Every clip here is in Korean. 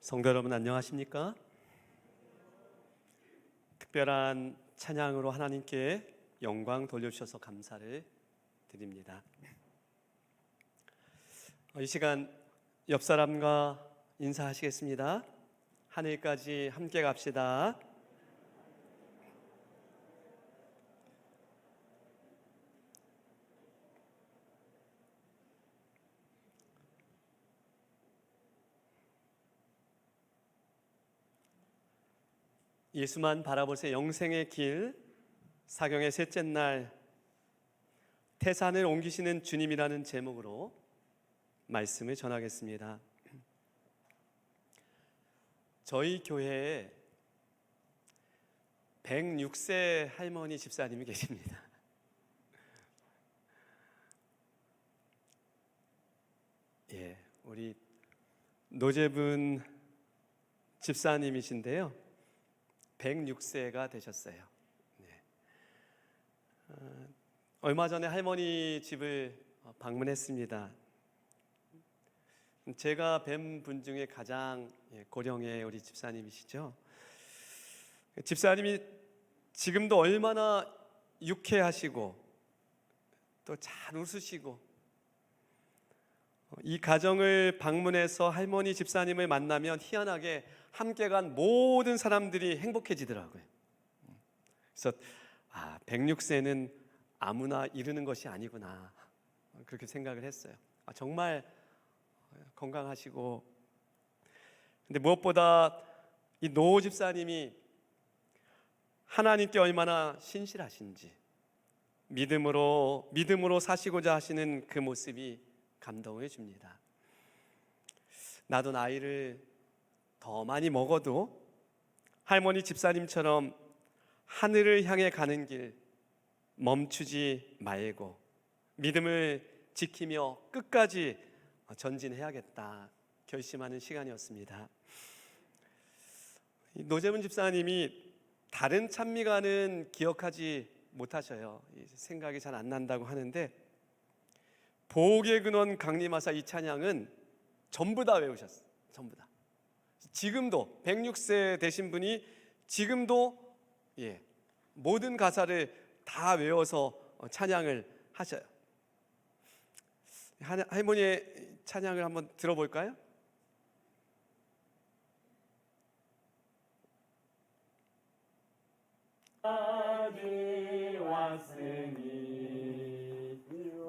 성도 여러분 안녕하십니까? 특별한 찬양으로 하나님께 영광 돌려주셔서 감사를 드립니다. 이 시간 옆 사람과 인사하시겠습니다. 하늘까지 함께 갑시다. 예수만 바라보세 영생의 길, 사경의 셋째 날 태산을 옮기시는 주님이라는 제목으로 말씀을 전하겠습니다. 저희 교회에 106세 할머니 집사님이 계십니다. 우리 노재분 집사님이신데요. 106세가 되셨어요. 얼마 전에 할머니 집을 방문했습니다. 제가 뵌 분 중에 가장 고령의 우리 집사님이시죠. 집사님이 지금도 얼마나 유쾌하시고 또 잘 웃으시고, 이 가정을 방문해서 할머니 집사님을 만나면 희한하게 함께 간 모든 사람들이 행복해지더라고요. 그래서 106세는 아무나 이르는 것이 아니구나, 그렇게 생각을 했어요. 정말 건강하시고, 근데 무엇보다 이 노 집사님이 하나님께 얼마나 신실하신지, 믿음으로 사시고자 하시는 그 모습이 감동을 줍니다. 나도 나이를 더 많이 먹어도 할머니 집사님처럼 하늘을 향해 가는 길 멈추지 말고 믿음을 지키며 끝까지 전진해야겠다 결심하는 시간이었습니다. 노재문 집사님이 다른 찬미가는 기억하지 못하셔요. 생각이 잘 안 난다고 하는데, 보옥의 근원 강림하사 이 찬양은 전부 다 외우셨어요. 전부 다. 지금도 106세 되신 분이 지금도 모든 가사를 다 외워서 찬양을 하셔요. 할머니의 찬양을 한번 들어볼까요? 왔으니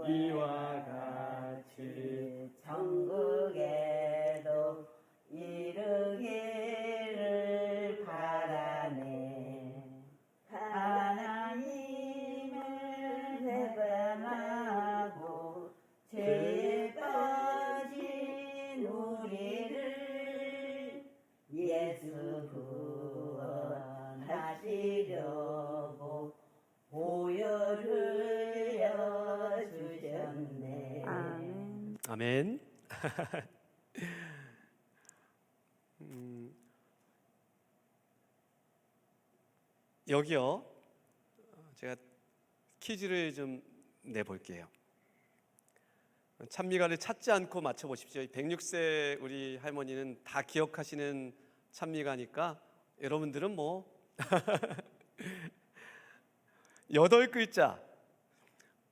이와 같이 천국에도 이르기를 바라네. 하나님을 회방하고 죄에 빠진 우리를 예수 구원하시려고 보혈을 주셨네. 아멘. 여기요, 제가 퀴즈를 좀 내볼게요. 찬미가를 찾지 않고 맞춰보십시오. 106세 우리 할머니는 다 기억하시는 찬미가니까 여러분들은 뭐 8글자,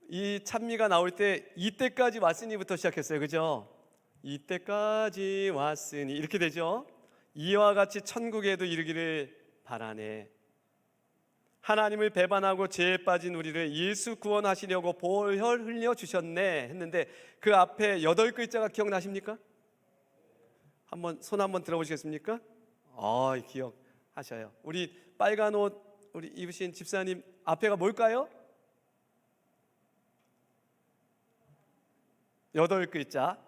이 찬미가 나올 때 이때까지 왔으니부터 시작했어요. 그죠? 이때까지 왔으니 이렇게 되죠. 이와 같이 천국에도 이르기를 바라네. 하나님을 배반하고 죄에 빠진 우리를 예수 구원하시려고 보혈 흘려 주셨네 했는데, 그 앞에 8글자가 기억나십니까? 손 한번 들어보시겠습니까? 기억하셔요. 우리 빨간 옷 우리 입으신 집사님 앞에가 뭘까요? 8글자.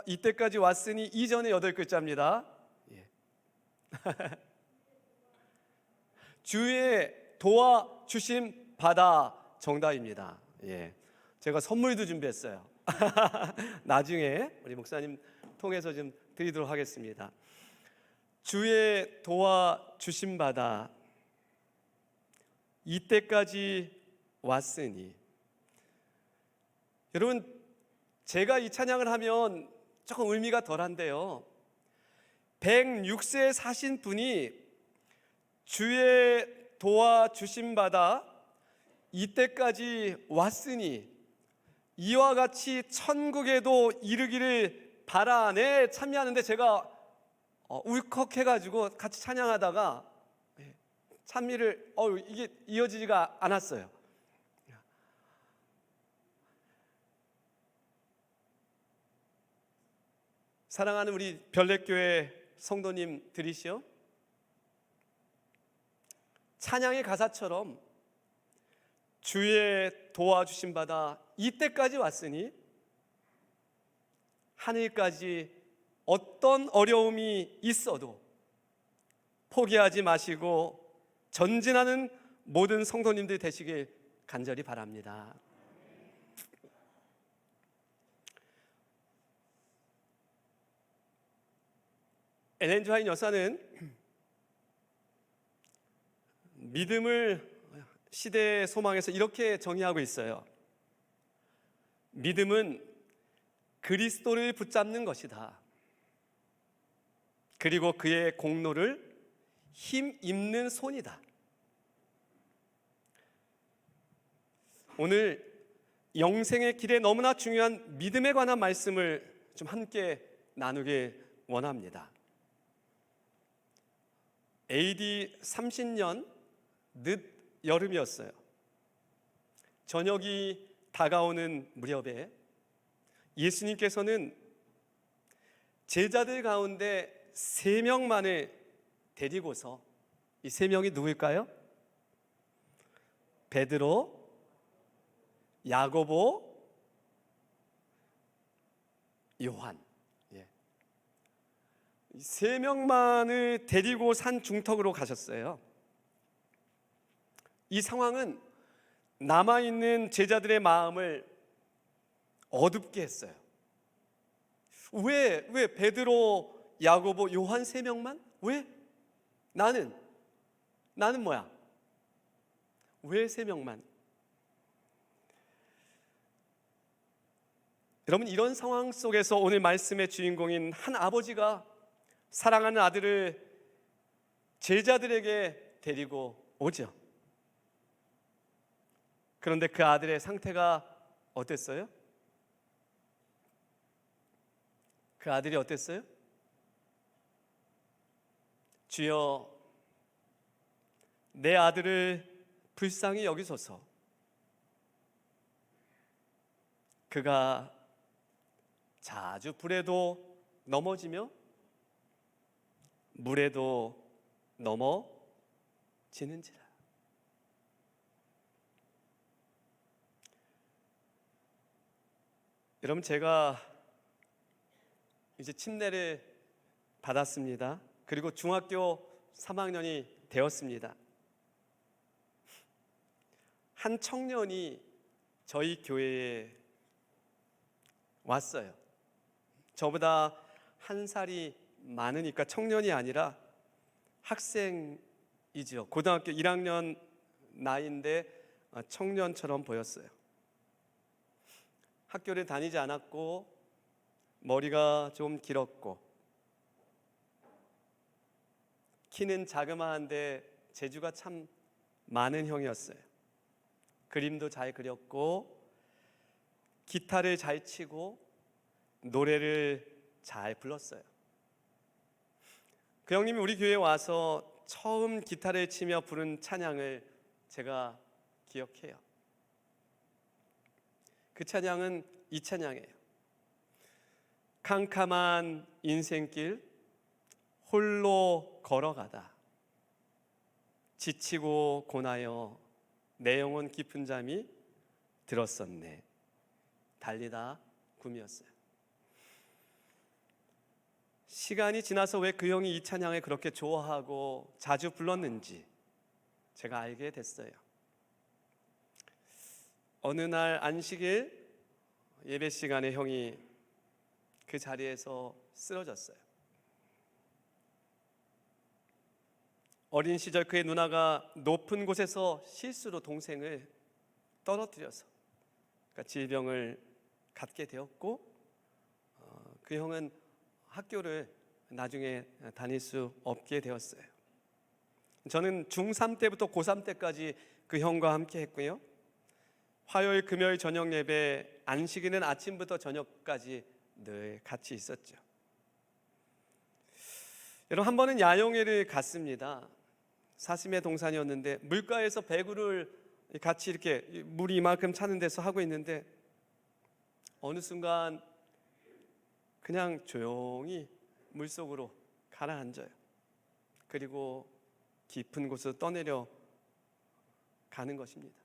이때까지 왔으니 이전에 8글자입니다. 주의 도와주심 받아 정답입니다. 제가 선물도 준비했어요. 나중에 우리 목사님 통해서 좀 드리도록 하겠습니다. 주의 도와주심 받아 이때까지 왔으니. 여러분, 제가 이 찬양을 하면 조금 의미가 덜한데요, 106세 사신 분이 주의 도와주심 받아 이때까지 왔으니 이와 같이 천국에도 이르기를 바라네 참여하는데 제가 울컥해가지고 같이 찬양하다가 찬미를 이게 이어지지가 않았어요. 사랑하는 우리 별내교회 성도님들이시여, 찬양의 가사처럼 주의 도와주심 받아 이때까지 왔으니 하늘까지 어떤 어려움이 있어도 포기하지 마시고 전진하는 모든 성도님들 되시길 간절히 바랍니다. 엘렌 지 화이트 여사는 믿음을 시대의 소망에서 이렇게 정의하고 있어요. 믿음은 그리스도를 붙잡는 것이다. 그리고 그의 공로를 힘 입는 손이다. 오늘 영생의 길에 너무나 중요한 믿음에 관한 말씀을 좀 함께 나누길 원합니다. AD 30년 늦 여름이었어요. 저녁이 다가오는 무렵에 예수님께서는 제자들 가운데 3명만을 데리고서, 이 3명이 누구일까요? 베드로, 야고보, 요한. 이 3명만을 데리고 산 중턱으로 가셨어요. 이 상황은 남아있는 제자들의 마음을 어둡게 했어요. 왜 베드로, 야고보, 요한 3명만? 왜? 나는 뭐야? 왜 3명만? 여러분, 이런 상황 속에서 오늘 말씀의 주인공인 한 아버지가 사랑하는 아들을 제자들에게 데리고 오죠. 그런데 그 아들의 상태가 어땠어요? 그 아들이 어땠어요? 주여, 내 아들을 불쌍히 여기소서. 그가 자주 불에도 넘어지며 물에도 넘어지는지라. 여러분, 제가 이제 침례를 받았습니다. 그리고 중학교 3학년이 되었습니다. 한 청년이 저희 교회에 왔어요. 저보다 한 살이 많으니까 청년이 아니라 학생이죠. 고등학교 1학년 나이인데 청년처럼 보였어요. 학교를 다니지 않았고 머리가 좀 길었고 키는 자그마한데 재주가 참 많은 형이었어요. 그림도 잘 그렸고 기타를 잘 치고 노래를 잘 불렀어요. 그 형님이 우리 교회에 와서 처음 기타를 치며 부른 찬양을 제가 기억해요. 그 찬양은 이 찬양이에요. 캄캄한 인생길 홀로 걸어가다 지치고 고나여 내 영혼 깊은 잠이 들었었네. 달리다 굼이었어요. 시간이 지나서 왜 그 형이 이 찬양을 그렇게 좋아하고 자주 불렀는지 제가 알게 됐어요. 어느 날 안식일 예배 시간에 형이 그 자리에서 쓰러졌어요. 어린 시절 그의 누나가 높은 곳에서 실수로 동생을 떨어뜨려서 질병을 갖게 되었고 그 형은 학교를 나중에 다닐 수 없게 되었어요. 저는 중3 때부터 고3 때까지 그 형과 함께 했고요. 화요일, 금요일 저녁 예배, 안식일은 아침부터 저녁까지 늘 같이 있었죠. 여러분, 한 번은 야영회를 갔습니다. 사슴의 동산이었는데 물가에서 배구를 같이 이렇게 물이 이만큼 차는 데서 하고 있는데 어느 순간 그냥 조용히 물속으로 가라앉아요. 그리고 깊은 곳으로 떠내려 가는 것입니다.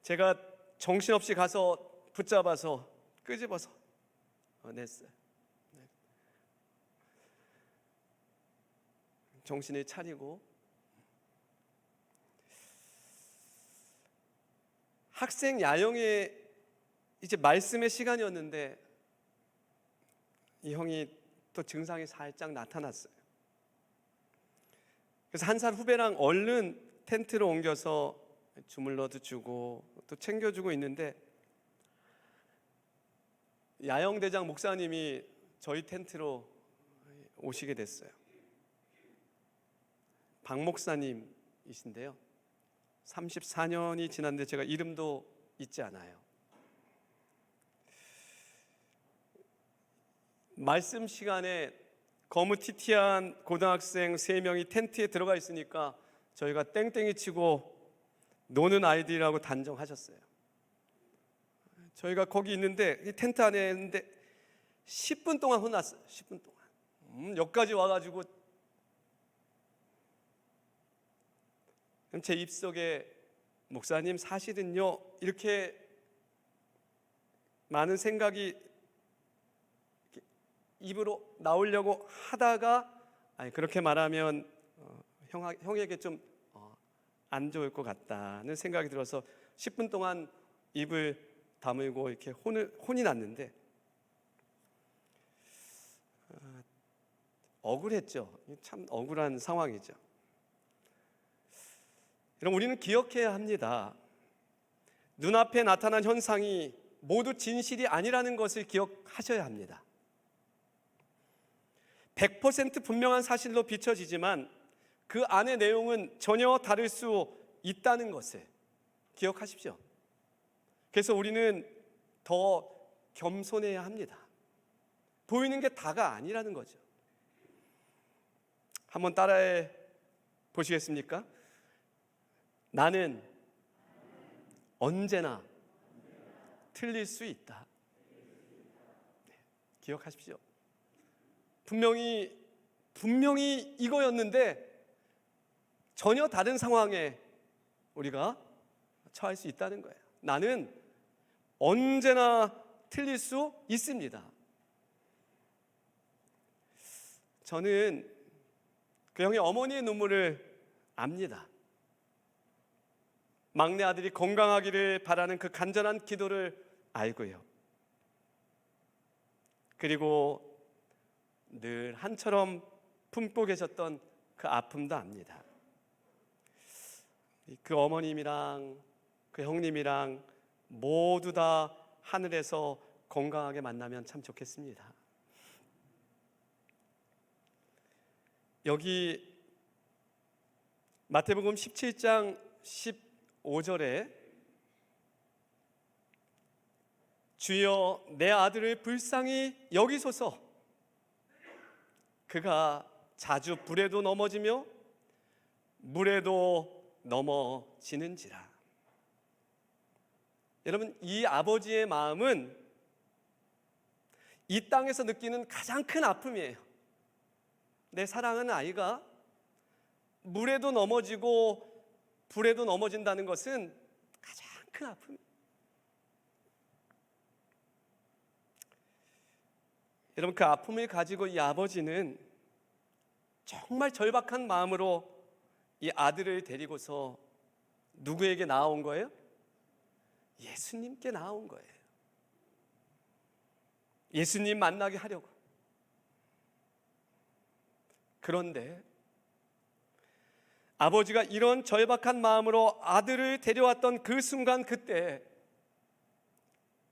제가 정신없이 가서 붙잡아서 끄집어서 냈어요. 정신을 차리고 학생 야영회 이제 말씀의 시간이었는데 이 형이 또 증상이 살짝 나타났어요. 그래서 한 살 후배랑 얼른 텐트로 옮겨서 주물러도 주고 또 챙겨주고 있는데 야영대장 목사님이 저희 텐트로 오시게 됐어요. 박 목사님이신데요. 34년이 지났는데 제가 이름도 잊지 않아요. 말씀 시간에 거무튀튀한 고등학생 3명이 텐트에 들어가 있으니까 저희가 땡땡이 치고 노는 아이들이라고 단정하셨어요. 저희가 거기 있는데 텐트 안에 있는데 10분 동안 혼났어요. 10분 동안 여기까지 와가지고 제 입속에 목사님 사실은요 이렇게 많은 생각이 입으로 나오려고 하다가 아니 그렇게 말하면 형에게 좀 안 좋을 것 같다는 생각이 들어서 10분 동안 입을 다물고 이렇게 혼이 났는데 억울했죠. 참 억울한 상황이죠. 여러분, 우리는 기억해야 합니다. 눈앞에 나타난 현상이 모두 진실이 아니라는 것을 기억하셔야 합니다. 100% 분명한 사실로 비춰지지만 그 안의 내용은 전혀 다를 수 있다는 것을 기억하십시오. 그래서 우리는 더 겸손해야 합니다. 보이는 게 다가 아니라는 거죠. 한번 따라해 보시겠습니까? 나는 언제나 틀릴 수 있다. 기억하십시오. 분명히 이거였는데 전혀 다른 상황에 우리가 처할 수 있다는 거예요. 나는 언제나 틀릴 수 있습니다. 저는 그 형의 어머니의 눈물을 압니다. 막내 아들이 건강하기를 바라는 그 간절한 기도를 알고요. 그리고 늘 한처럼 품고 계셨던 그 아픔도 압니다. 그 어머님이랑 그 형님이랑 모두 다 하늘에서 건강하게 만나면 참 좋겠습니다. 여기 마태복음 17장 15절에 주여 내 아들을 불쌍히 여기소서 그가 자주 불에도 넘어지며 물에도 넘어지는지라. 여러분, 이 아버지의 마음은 이 땅에서 느끼는 가장 큰 아픔이에요. 내 사랑하는 아이가 물에도 넘어지고 불에도 넘어진다는 것은 가장 큰 아픔이에요. 여러분, 그 아픔을 가지고 이 아버지는 정말 절박한 마음으로 이 아들을 데리고서 누구에게 나아온 거예요? 예수님께 나아온 거예요. 예수님 만나게 하려고. 그런데 아버지가 이런 절박한 마음으로 아들을 데려왔던 그 순간, 그때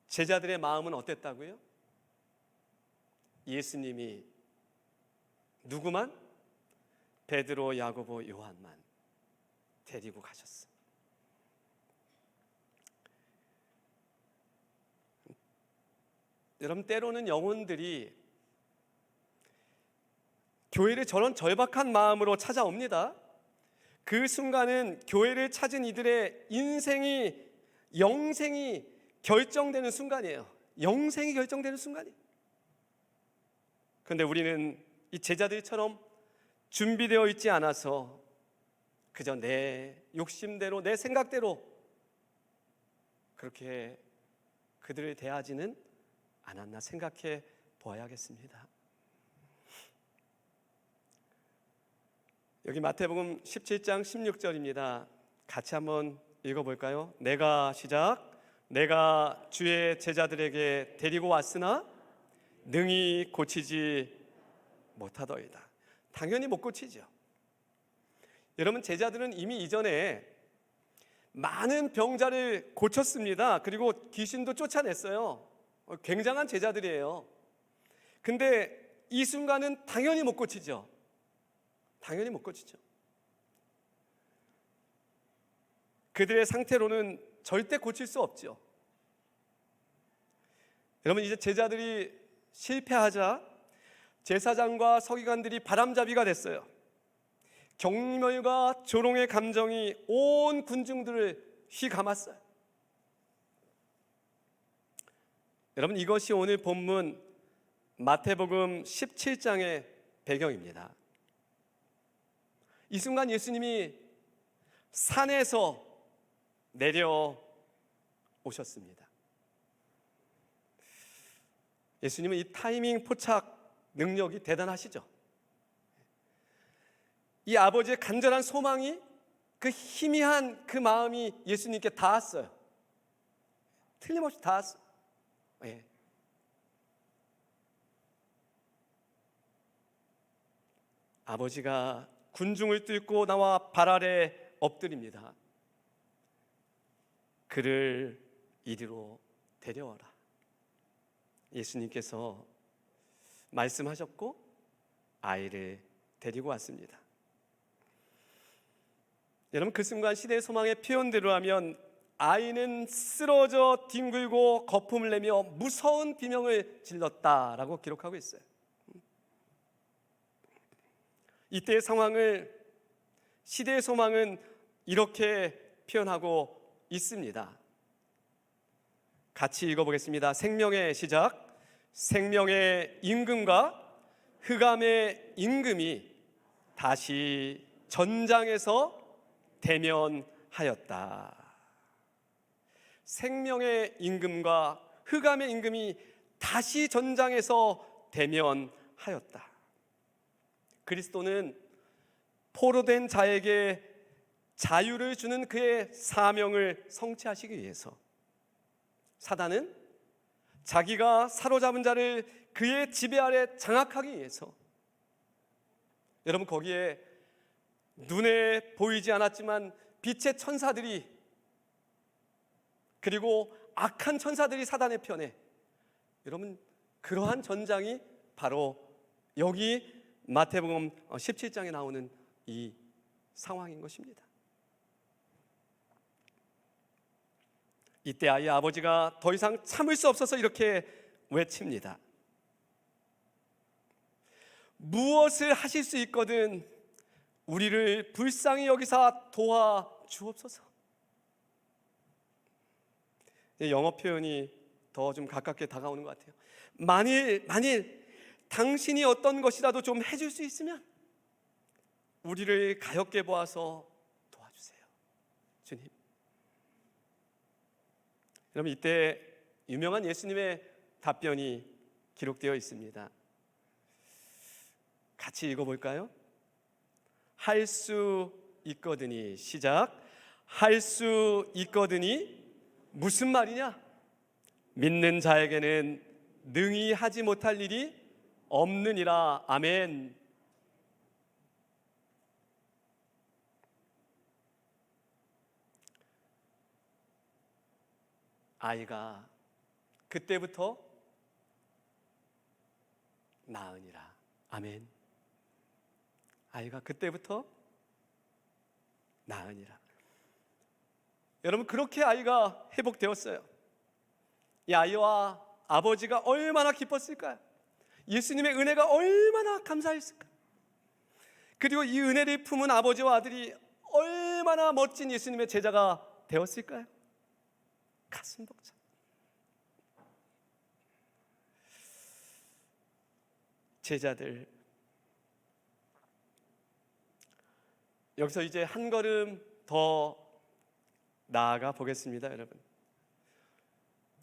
제자들의 마음은 어땠다고요? 예수님이 누구만? 베드로, 야고보, 요한만 데리고 가셨어. 여러분, 때로는 영혼들이 교회를 저런 절박한 마음으로 찾아옵니다. 그 순간은 교회를 찾은 이들의 인생이, 영생이 결정되는 순간이에요. 영생이 결정되는 순간이에요. 그런데 우리는 이 제자들처럼 준비되어 있지 않아서 그저 내 욕심대로, 내 생각대로 그렇게 그들을 대하지는 않았나 생각해 보아야겠습니다. 여기 마태복음 17장 16절입니다. 같이 한번 읽어볼까요? 내가 주의 제자들에게 데리고 왔으나 능히 고치지 못하더이다. 당연히 못 고치죠. 여러분, 제자들은 이미 이전에 많은 병자를 고쳤습니다. 그리고 귀신도 쫓아냈어요. 굉장한 제자들이에요. 근데 이 순간은 당연히 못 고치죠. 당연히 못 고치죠. 그들의 상태로는 절대 고칠 수 없죠. 여러분, 이제 제자들이 실패하자 제사장과 서기관들이 바람잡이가 됐어요. 경멸과 조롱의 감정이 온 군중들을 휘감았어요. 여러분, 이것이 오늘 본문 마태복음 17장의 배경입니다. 이 순간 예수님이 산에서 내려오셨습니다. 예수님은 이 타이밍 포착 능력이 대단하시죠. 이 아버지의 간절한 소망이, 그 희미한 그 마음이 예수님께 닿았어요. 틀림없이 닿았어요. 예. 아버지가 군중을 뚫고 나와 발 아래 엎드립니다. 그를 이리로 데려와라. 예수님께서 말씀하셨고 아이를 데리고 왔습니다. 여러분, 그 순간 시대의 소망의 표현대로 하면 아이는 쓰러져 뒹굴고 거품을 내며 무서운 비명을 질렀다라고 기록하고 있어요. 이때의 상황을 시대의 소망은 이렇게 표현하고 있습니다. 같이 읽어보겠습니다. 생명의 시작. 생명의 임금과 흑암의 임금이 다시 전장에서 대면하였다. 생명의 임금과 흑암의 임금이 다시 전장에서 대면하였다. 그리스도는 포로된 자에게 자유를 주는 그의 사명을 성취하시기 위해서, 사단은 자기가 사로잡은 자를 그의 지배 아래 장악하기 위해서, 여러분, 거기에 눈에 보이지 않았지만 빛의 천사들이, 그리고 악한 천사들이 사단의 편에, 여러분, 그러한 전장이 바로 여기 마태복음 17장에 나오는 이 상황인 것입니다. 이때 아이의 아버지가 더 이상 참을 수 없어서 이렇게 외칩니다. 무엇을 하실 수 있거든 우리를 불쌍히 여기사 도와주옵소서. 영어 표현이 더 좀 가깝게 다가오는 것 같아요. 만일 당신이 어떤 것이라도 좀 해줄 수 있으면 우리를 가엾게 보아서 도와주세요, 주님. 여러분, 이때 유명한 예수님의 답변이 기록되어 있습니다. 같이 읽어볼까요? 할 수 있거든이. 시작. 할 수 있거든이 무슨 말이냐? 믿는 자에게는 능히 하지 못할 일이 없느니라. 아멘. 아이가 그때부터 나으니라. 아멘. 아이가 그때부터 나으니라. 여러분, 그렇게 아이가 회복되었어요. 이 아이와 아버지가 얼마나 기뻤을까요? 예수님의 은혜가 얼마나 감사했을까요? 그리고 이 은혜를 품은 아버지와 아들이 얼마나 멋진 예수님의 제자가 되었을까요? 가슴 벅차. 제자들, 여기서 이제 한 걸음 더 나아가 보겠습니다, 여러분.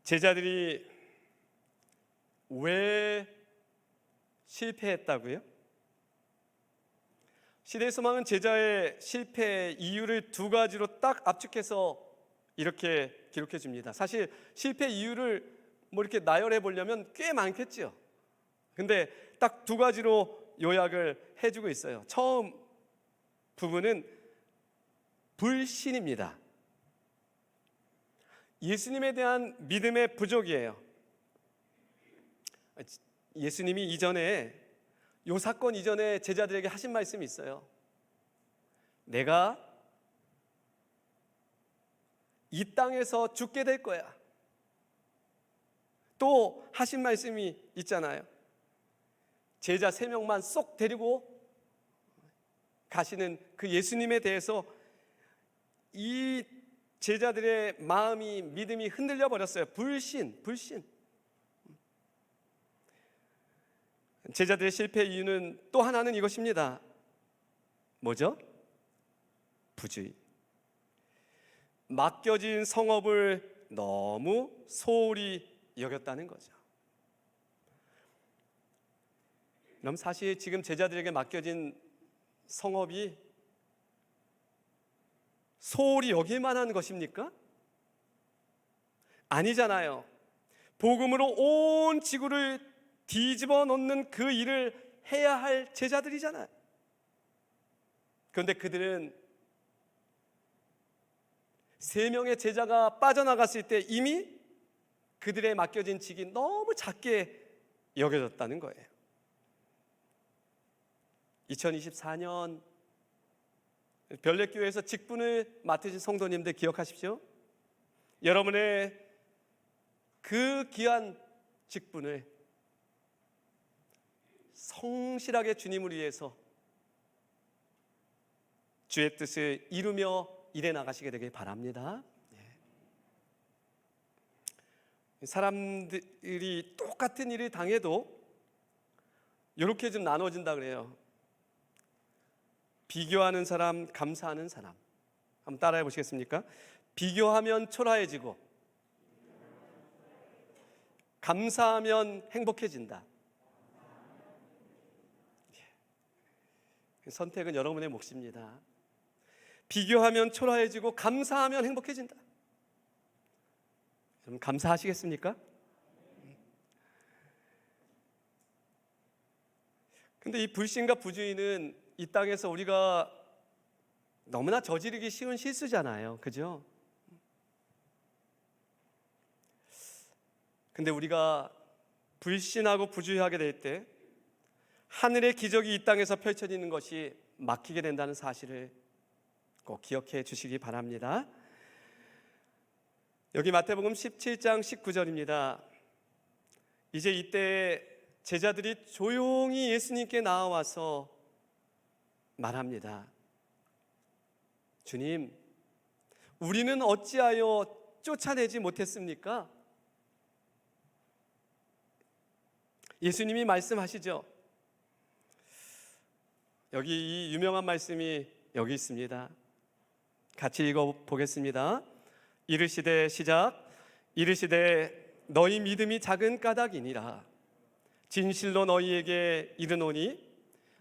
제자들이 왜 실패했다고요? 시대의 소망은 제자의 실패 이유를 두 가지로 딱 압축해서 이렇게 기록해 줍니다. 사실 실패 이유를 뭐 이렇게 나열해 보려면 꽤 많겠죠. 근데 딱 두 가지로 요약을 해주고 있어요. 처음 부분은 불신입니다. 예수님에 대한 믿음의 부족이에요. 예수님이 이전에, 요 사건 이전에 제자들에게 하신 말씀이 있어요. 내가 이 땅에서 죽게 될 거야. 또 하신 말씀이 있잖아요. 제자 3명만 쏙 데리고 가시는 그 예수님에 대해서 이 제자들의 마음이, 믿음이 흔들려 버렸어요. 불신. 제자들의 실패 이유는 또 하나는 이것입니다. 뭐죠? 부주의. 맡겨진 성업을 너무 소홀히 여겼다는 거죠. 그럼 사실 지금 제자들에게 맡겨진 성업이 소홀히 여길 만한 것입니까? 아니잖아요. 복음으로 온 지구를 뒤집어 놓는 그 일을 해야 할 제자들이잖아요. 그런데 그들은 3명의 제자가 빠져나갔을 때 이미 그들의 맡겨진 직이 너무 작게 여겨졌다는 거예요. 2024년 별내교회에서 직분을 맡으신 성도님들 기억하십시오. 여러분의 그 귀한 직분을 성실하게 주님을 위해서 주의 뜻을 이루며 일해 나가시게 되길 바랍니다. 사람들이 똑같은 일을 당해도 이렇게 좀 나눠진다 그래요. 비교하는 사람, 감사하는 사람. 한번 따라해 보시겠습니까? 비교하면 초라해지고 감사하면 행복해진다. 선택은 여러분의 몫입니다. 비교하면 초라해지고 감사하면 행복해진다. 여러분 감사하시겠습니까? 근데 이 불신과 부주의는 이 땅에서 우리가 너무나 저지르기 쉬운 실수잖아요. 그죠? 근데 우리가 불신하고 부주의하게 될 때 하늘의 기적이 이 땅에서 펼쳐지는 것이 막히게 된다는 사실을 꼭 기억해 주시기 바랍니다. 여기 마태복음 17장 19절입니다. 이제 이때 제자들이 조용히 예수님께 나와서 말합니다. 주님, 우리는 어찌하여 쫓아내지 못했습니까? 예수님이 말씀하시죠. 여기 이 유명한 말씀이 여기 있습니다. 같이 읽어보겠습니다. 이르시되 시작. 이르시되 너희 믿음이 작은 까닭이니라. 진실로 너희에게 이르노니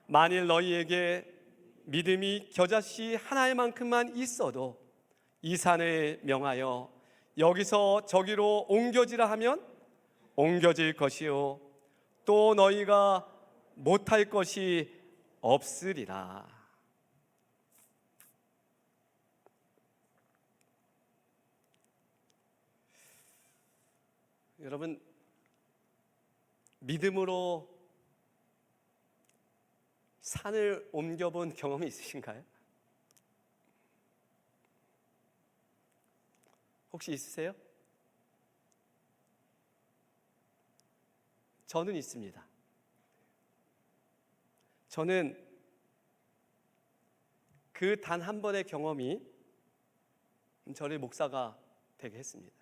만일 너희에게 믿음이 겨자씨 하나의 만큼만 있어도 이 산을 명하여 여기서 저기로 옮겨지라 하면 옮겨질 것이요 또 너희가 못할 것이 없으리라. 여러분, 믿음으로 산을 옮겨본 경험이 있으신가요? 혹시 있으세요? 저는 있습니다. 저는 그 단 한 번의 경험이 저를 목사가 되게 했습니다.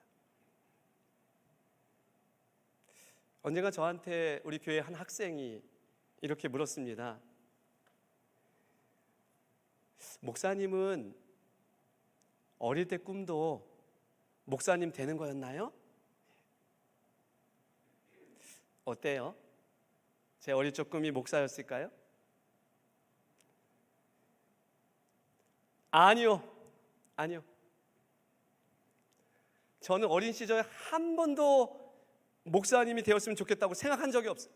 언젠가 저한테 우리 교회 한 학생이 이렇게 물었습니다. 목사님은 어릴 때 꿈도 목사님 되는 거였나요? 어때요? 제 어릴 적 꿈이 목사였을까요? 아니요. 저는 어린 시절에 한 번도 목사님이 되었으면 좋겠다고 생각한 적이 없어요.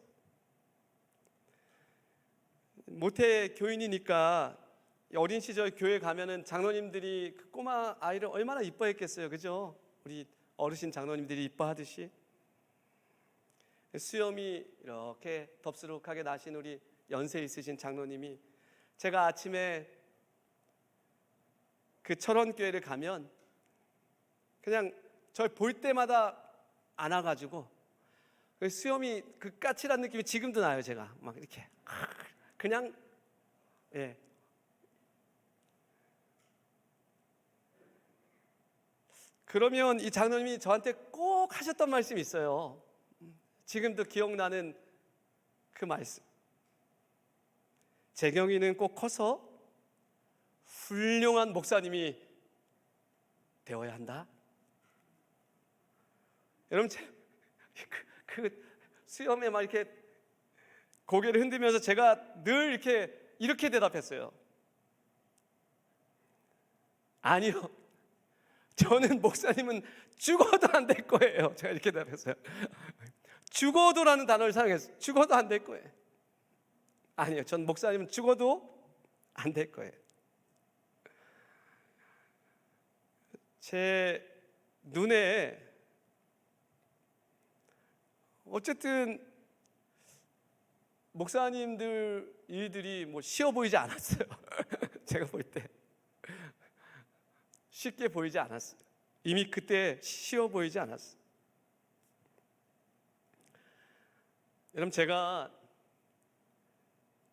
모태 교인이니까 어린 시절 교회 가면은 장로님들이 그 꼬마 아이를 얼마나 이뻐했겠어요, 그죠? 우리 어르신 장로님들이 이뻐하듯이. 수염이 이렇게 덥수룩하게 나신 우리 연세 있으신 장로님이, 제가 아침에 그 철원교회를 가면 그냥 절 볼 때마다 안아가지고 그 수염이 그 까칠한 느낌이 지금도 나요. 제가 막 이렇게 그냥 예. 그러면 이 장로님이 저한테 꼭 하셨던 말씀이 있어요. 지금도 기억나는 그 말씀. 재경이는 꼭 커서 훌륭한 목사님이 되어야 한다. 여러분, 그 수염에 막 이렇게 고개를 흔들면서 제가 늘 이렇게 대답했어요. 아니요, 저는 목사님은 죽어도 안 될 거예요. 제가 이렇게 대답했어요. 죽어도라는 단어를 사용했어요. 죽어도 안 될 거예요. 아니요, 전 목사님은 죽어도 안 될 거예요. 제 눈에 어쨌든 목사님들 일들이 뭐 쉬워 보이지 않았어요. 제가 볼 때 쉽게 보이지 않았어요. 이미 그때 쉬워 보이지 않았어요. 여러분, 제가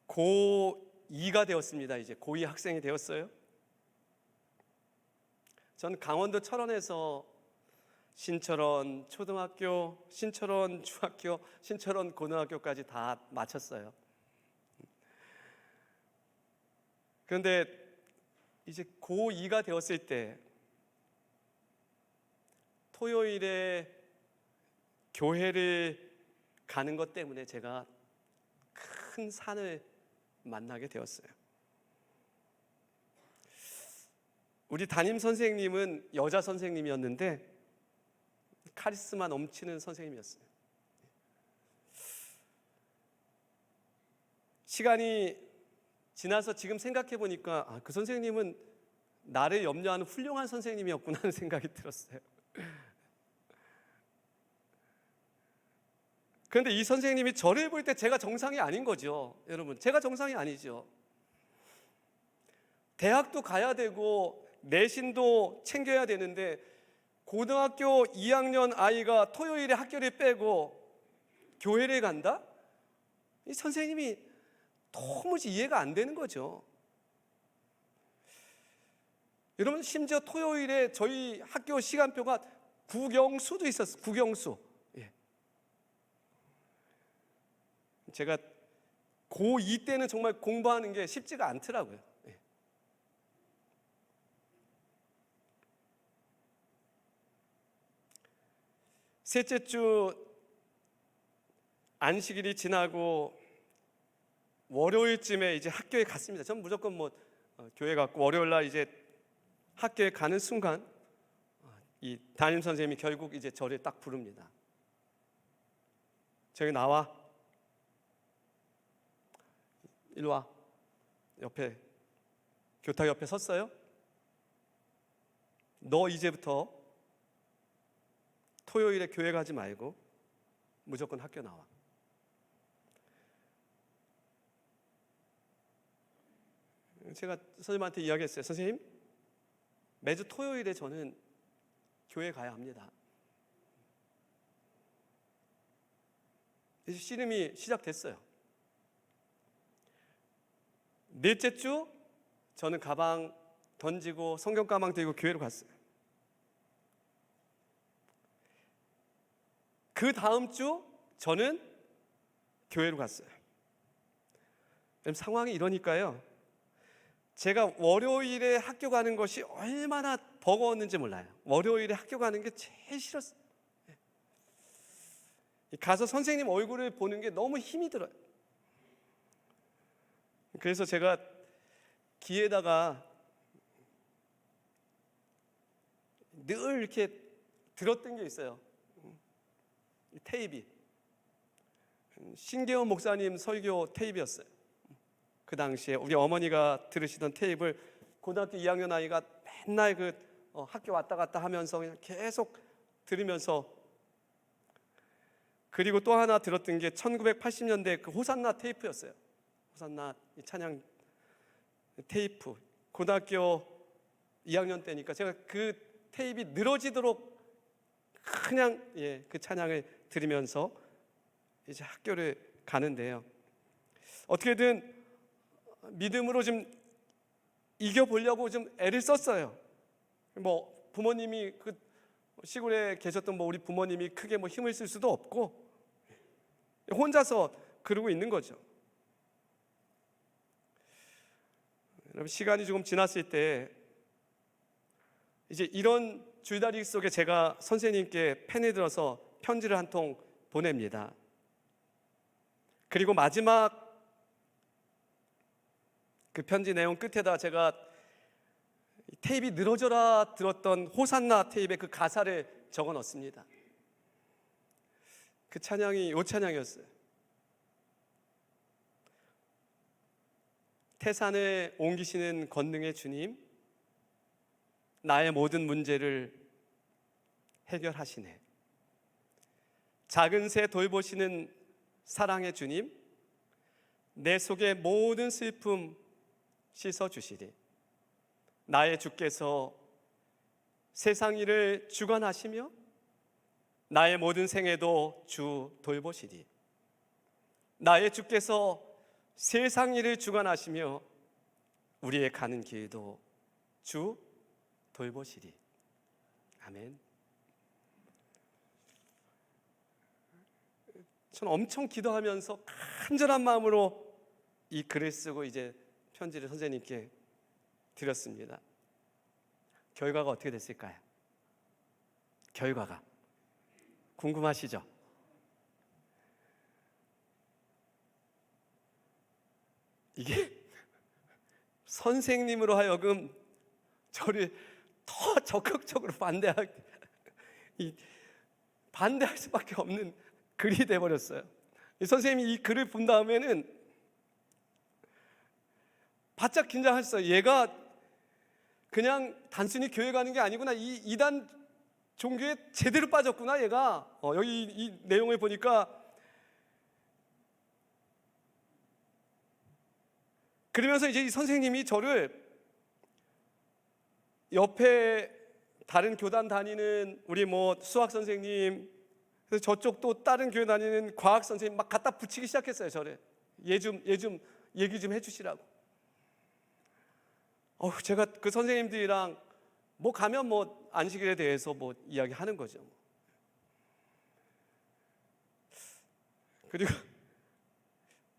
고2가 되었습니다. 이제 고2 학생이 되었어요. 전 강원도 철원에서 신철원 초등학교, 신철원 중학교, 신철원 고등학교까지 다 마쳤어요. 그런데 이제 고2가 되었을 때 토요일에 교회를 가는 것 때문에 제가 큰 산을 만나게 되었어요. 우리 담임 선생님은 여자 선생님이었는데 카리스마 넘치는 선생님이었어요. 시간이 지나서 지금 생각해 보니까 그 선생님은 나를 염려하는 훌륭한 선생님이었구나 하는 생각이 들었어요. 그런데 이 선생님이 저를 볼 때 제가 정상이 아닌 거죠. 여러분, 제가 정상이 아니죠. 대학도 가야 되고 내신도 챙겨야 되는데 고등학교 2학년 아이가 토요일에 학교를 빼고 교회를 간다? 이 선생님이 도무지 이해가 안 되는 거죠. 여러분, 심지어 토요일에 저희 학교 시간표가 국영수도 있었어요. 국영수. 예. 제가 고2 때는 정말 공부하는 게 쉽지가 않더라고요. 예. 셋째 주 안식일이 지나고 월요일쯤에 이제 학교에 갔습니다. 전 무조건 교회 갔고 월요일 날 이제 학교에 가는 순간 이 담임 선생님이 결국 이제 저를 딱 부릅니다. 저기 나와. 일로 와. 옆에 교탁 옆에 섰어요. 너 이제부터 토요일에 교회 가지 말고 무조건 학교 나와. 제가 선생님한테 이야기했어요. 선생님, 매주 토요일에 저는 교회 가야 합니다. 이제 씨름이 시작됐어요. 넷째 주 저는 가방 던지고 성경 가방 들고 교회로 갔어요. 그 다음 주 저는 교회로 갔어요. 상황이 이러니까요, 제가 월요일에 학교 가는 것이 얼마나 버거웠는지 몰라요. 월요일에 학교 가는 게 제일 싫었어요. 가서 선생님 얼굴을 보는 게 너무 힘이 들어요. 그래서 제가 귀에다가 늘 이렇게 들었던 게 있어요. 테이프. 신계원 목사님 설교 테이프였어요. 그 당시에 우리 어머니가 들으시던 테이프를 고등학교 2학년 아이가 맨날 학교 왔다 갔다 하면서 그냥 계속 들으면서, 그리고 또 하나 들었던 게 1980년대 그 호산나 테이프였어요. 호산나 찬양 테이프. 고등학교 2학년 때니까 제가 그 테이프가 늘어지도록 그냥 그 찬양을 들으면서 이제 학교를 가는데요. 어떻게든 믿음으로 좀 이겨보려고 좀 애를 썼어요. 뭐 부모님이 그 시골에 계셨던 우리 부모님이 크게 힘을 쓸 수도 없고 혼자서 그러고 있는 거죠. 여러분, 시간이 조금 지났을 때 이제 이런 줄다리기 속에 제가 선생님께 펜을 들어서 편지를 한 통 보냅니다. 그리고 마지막 그 편지 내용 끝에다 제가 테이프 늘어져라 들었던 호산나 테이프의 그 가사를 적어 넣습니다. 그 찬양이 요 찬양이었어요. 태산을 옮기시는 권능의 주님, 나의 모든 문제를 해결하시네. 작은 새 돌보시는 사랑의 주님, 내 속의 모든 슬픔 씻어주시리. 나의 주께서 세상 일을 주관하시며 나의 모든 생애도 주 돌보시리. 나의 주께서 세상 일을 주관하시며 우리의 가는 길도 주 돌보시리. 아멘. 저는 엄청 기도하면서 간절한 마음으로 이 글을 쓰고 이제 편지를 선생님께 드렸습니다. 결과가 어떻게 됐을까요? 결과가 궁금하시죠? 이게 선생님으로 하여금 저를 더 적극적으로 반대할 수밖에 없는 글이 돼버렸어요. 선생님이 이 글을 본 다음에는 바짝 긴장했어요. 얘가 그냥 단순히 교회 가는 게 아니구나, 이 이단 종교에 제대로 빠졌구나 얘가. 여기 이 내용을 보니까. 그러면서 이제 이 선생님이 저를 옆에 다른 교단 다니는 우리 수학 선생님, 그래서 저쪽 또 다른 교회 다니는 과학 선생님 막 갖다 붙이기 시작했어요. 저를 얘 좀 얘기 좀 해주시라고. 제가 그 선생님들이랑 가면 안식일에 대해서 이야기하는 거죠. 그리고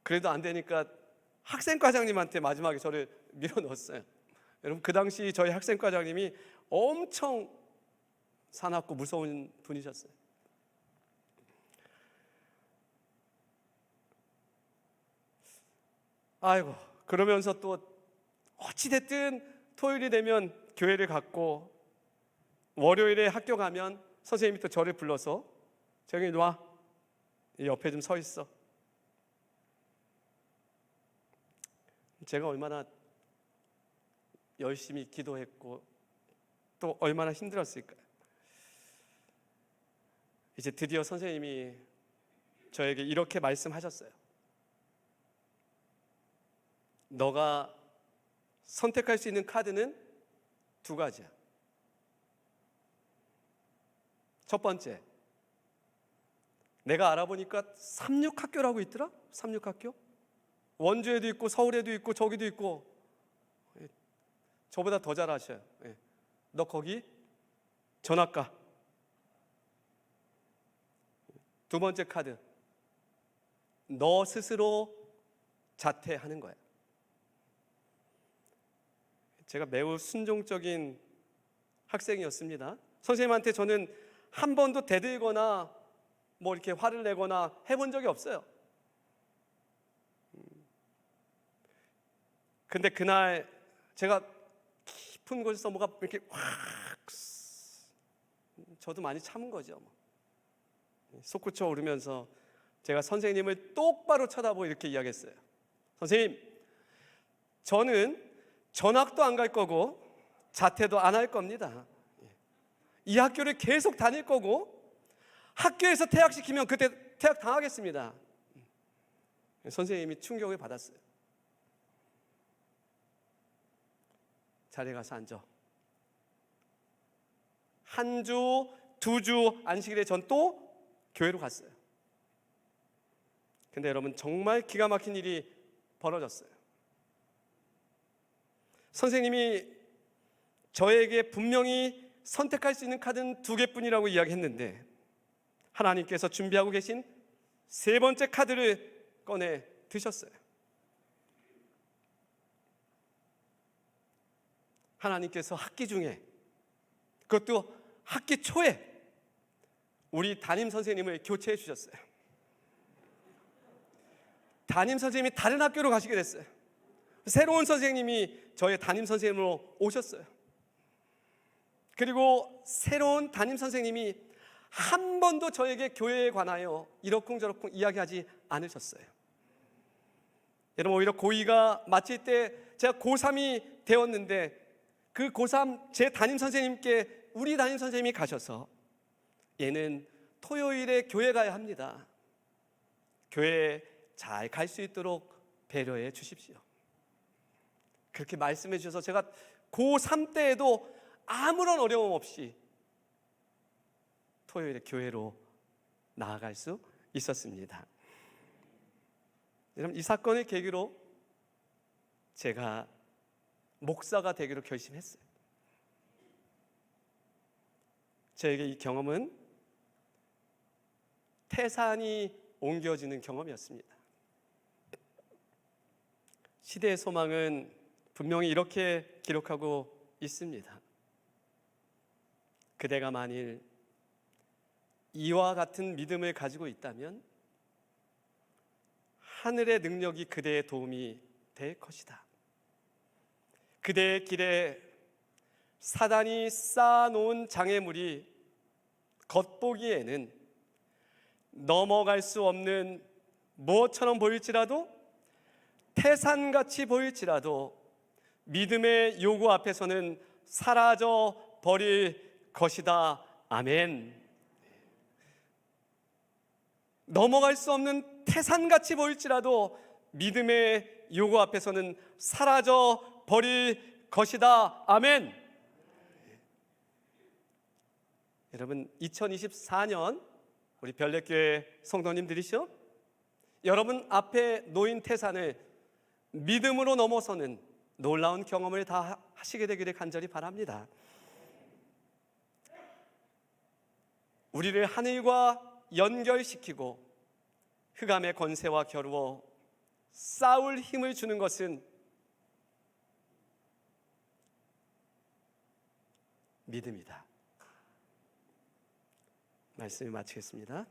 그래도 안 되니까 학생과장님한테 마지막에 저를 밀어넣었어요. 여러분, 그 당시 저희 학생과장님이 엄청 사납고 무서운 분이셨어요. 아이고, 그러면서 또 어찌됐든 토요일이 되면 교회를 갔고 월요일에 학교 가면 선생님이 또 저를 불러서 저기 이리 와, 이 옆에 좀 서 있어. 제가 얼마나 열심히 기도했고 또 얼마나 힘들었을까요? 이제 드디어 선생님이 저에게 이렇게 말씀하셨어요. 너가 선택할 수 있는 카드는 두 가지야. 첫 번째, 내가 알아보니까 삼육학교라고 있더라. 삼육학교. 원주에도 있고 서울에도 있고 저기도 있고. 저보다 더 잘 아셔요. 너 거기 전학 가. 두 번째 카드, 너 스스로 자퇴하는 거야. 제가 매우 순종적인 학생이었습니다. 선생님한테 저는 한 번도 대들거나 뭐 이렇게 화를 내거나 해본 적이 없어요. 근데 그날 제가 깊은 곳에서 뭐가 이렇게 확, 저도 많이 참은 거죠. 솟구쳐 오르면서 제가 선생님을 똑바로 쳐다보고 이렇게 이야기했어요. 선생님, 저는 전학도 안 갈 거고 자퇴도 안 할 겁니다. 이 학교를 계속 다닐 거고 학교에서 퇴학시키면 그때 퇴학 당하겠습니다. 선생님이 충격을 받았어요. 자리에 가서 앉아. 한 주, 두 주 안식일에 전 또 교회로 갔어요. 근데 여러분, 정말 기가 막힌 일이 벌어졌어요. 선생님이 저에게 분명히 선택할 수 있는 카드는 두 개뿐이라고 이야기했는데 하나님께서 준비하고 계신 세 번째 카드를 꺼내 드셨어요. 하나님께서 학기 중에, 그것도 학기 초에 우리 담임 선생님을 교체해 주셨어요. 담임 선생님이 다른 학교로 가시게 됐어요. 새로운 선생님이 저의 담임 선생님으로 오셨어요. 그리고 새로운 담임 선생님이 한 번도 저에게 교회에 관하여 이러쿵저러쿵 이야기하지 않으셨어요. 여러분, 오히려 고2가 마칠 때 제가 고3이 되었는데 그 고3 제 담임 선생님께 우리 담임 선생님이 가셔서 얘는 토요일에 교회 가야 합니다. 교회 잘 갈 수 있도록 배려해 주십시오. 그렇게 말씀해 주셔서 제가 고3 때에도 아무런 어려움 없이 토요일에 교회로 나아갈 수 있었습니다. 여러분, 이 사건을 계기로 제가 목사가 되기로 결심했어요. 저에게 이 경험은 태산이 옮겨지는 경험이었습니다. 시대의 소망은 분명히 이렇게 기록하고 있습니다. 그대가 만일 이와 같은 믿음을 가지고 있다면 하늘의 능력이 그대의 도움이 될 것이다. 그대의 길에 사단이 쌓아놓은 장애물이 겉보기에는 넘어갈 수 없는 무엇처럼 보일지라도, 태산같이 보일지라도 믿음의 요구 앞에서는 사라져 버릴 것이다. 아멘. 넘어갈 수 없는 태산같이 보일지라도 믿음의 요구 앞에서는 사라져 버릴 것이다. 아멘. 여러분, 2024년 우리 별내교회 성도님들이시죠? 여러분 앞에 놓인 태산을 믿음으로 넘어서는 놀라운 경험을 다 하시게 되기를 간절히 바랍니다. 우리를 하늘과 연결시키고 흑암의 권세와 겨루어 싸울 힘을 주는 것은 믿음이다. 말씀을 마치겠습니다.